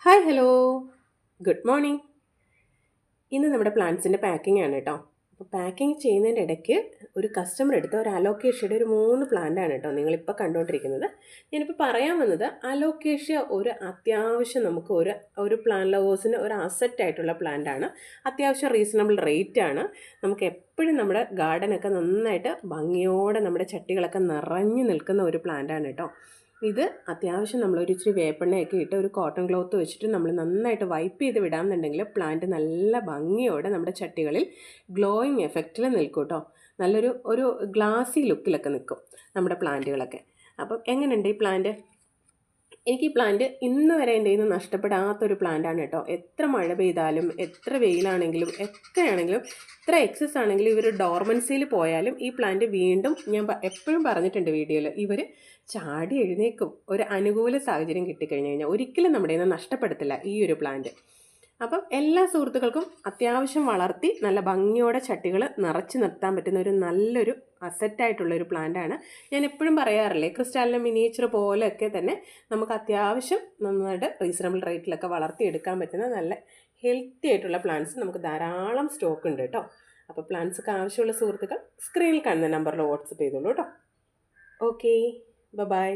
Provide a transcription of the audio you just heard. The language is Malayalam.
Hi hello good morning. ഇന്ന് നമ്മുടെ പ്ലാന്റ്സിൻ്റെ പാക്കിംഗ് ആണ് കേട്ടോ. അപ്പോൾ പാക്കിംഗ് ചെയ്യുന്നതിൻ്റെ ഇടയ്ക്ക് ഒരു കസ്റ്റമർ എടുത്ത ഒരു അലോക്കേഷ്യയുടെ ഒരു 3 പ്ലാന്റ് ആണ് കേട്ടോ നിങ്ങളിപ്പോൾ കണ്ടുകൊണ്ടിരിക്കുന്നത്. ഞാനിപ്പോൾ പറയാൻ വന്നത് അലോക്കേഷ്യ ഒരു അത്യാവശ്യം നമുക്ക് ഒരു പ്ലാന്റ് ലവേഴ്സിന് ഒരു അസറ്റ് ആയിട്ടുള്ള പ്ലാന്റ് ആണ്. അത്യാവശ്യം റീസണബിൾ റേറ്റ് ആണ്. നമുക്ക് എപ്പോഴും നമ്മുടെ ഗാർഡനൊക്കെ നന്നായിട്ട് ഭംഗിയോടെ നമ്മുടെ ചട്ടികളൊക്കെ നിറഞ്ഞു നിൽക്കുന്ന ഒരു പ്ലാന്റ് ആണ് കേട്ടോ. ഇത് അത്യാവശ്യം നമ്മളൊരു ഇച്ചിരി വേപ്പെണ്ണയൊക്കെ ഇട്ട് ഒരു കോട്ടൺ ക്ലോത്ത് വെച്ചിട്ട് നമ്മൾ നന്നായിട്ട് വൈപ്പ് ചെയ്ത് വിടാമെന്നുണ്ടെങ്കിൽ പ്ലാന്റ് നല്ല ഭംഗിയോടെ നമ്മുടെ ചട്ടികളിൽ ഗ്ലോയിങ് എഫക്റ്റിൽ നിൽക്കും കേട്ടോ. ഒരു ഗ്ലാസി ലുക്കിലൊക്കെ നിൽക്കും നമ്മുടെ പ്ലാന്റുകളൊക്കെ. അപ്പം എങ്ങനെയുണ്ട് ഈ പ്ലാന്റ്? എനിക്ക് ഈ പ്ലാന്റ് ഇന്ന് വരെ എൻ്റെ കയ്യിൽ നിന്ന് നഷ്ടപ്പെടാത്തൊരു പ്ലാന്റാണ് കേട്ടോ. എത്ര മഴ പെയ്താലും എത്ര വെയിലാണെങ്കിലും എത്രയാണെങ്കിലും എത്ര എക്സസ് ആണെങ്കിലും ഇവർ ഡോർമൻസിയിൽ പോയാലും ഈ പ്ലാന്റ് വീണ്ടും ഞാൻ എപ്പോഴും പറഞ്ഞിട്ടുണ്ട് വീഡിയോയിൽ, ഇവർ ചാടി എഴുന്നേക്കും. ഒരു അനുകൂല സാഹചര്യം കിട്ടിക്കഴിഞ്ഞ് കഴിഞ്ഞാൽ ഒരിക്കലും നമ്മുടെ കയ്യിൽ നിന്ന് നഷ്ടപ്പെടുത്തില്ല ഈ ഒരു പ്ലാന്റ്. അപ്പം എല്ലാ സുഹൃത്തുക്കൾക്കും അത്യാവശ്യം വളർത്തി നല്ല ഭംഗിയോടെ ചട്ടികൾ നിറച്ച് നിർത്താൻ പറ്റുന്ന നല്ലൊരു അസറ്റായിട്ടുള്ളൊരു പ്ലാന്റാണ്. ഞാൻ എപ്പോഴും പറയാറില്ലേ, ക്രിസ്റ്റാലിൻ്റെ മിനിയേച്ചർ പോലെയൊക്കെ തന്നെ നമുക്ക് അത്യാവശ്യം നന്നായിട്ട് റീസണബിൾ റേറ്റിലൊക്കെ വളർത്തിയെടുക്കാൻ പറ്റുന്ന നല്ല ഹെൽത്തി ആയിട്ടുള്ള പ്ലാന്റ്സ് നമുക്ക് ധാരാളം സ്റ്റോക്ക് ഉണ്ട് കേട്ടോ. അപ്പോൾ പ്ലാന്റ്സൊക്കെ ആവശ്യമുള്ള സുഹൃത്തുക്കൾ സ്ക്രീനിൽ കാണുന്ന നമ്പറിൽ വാട്സപ്പ് ചെയ്തോളൂ കേട്ടോ. Okay, by.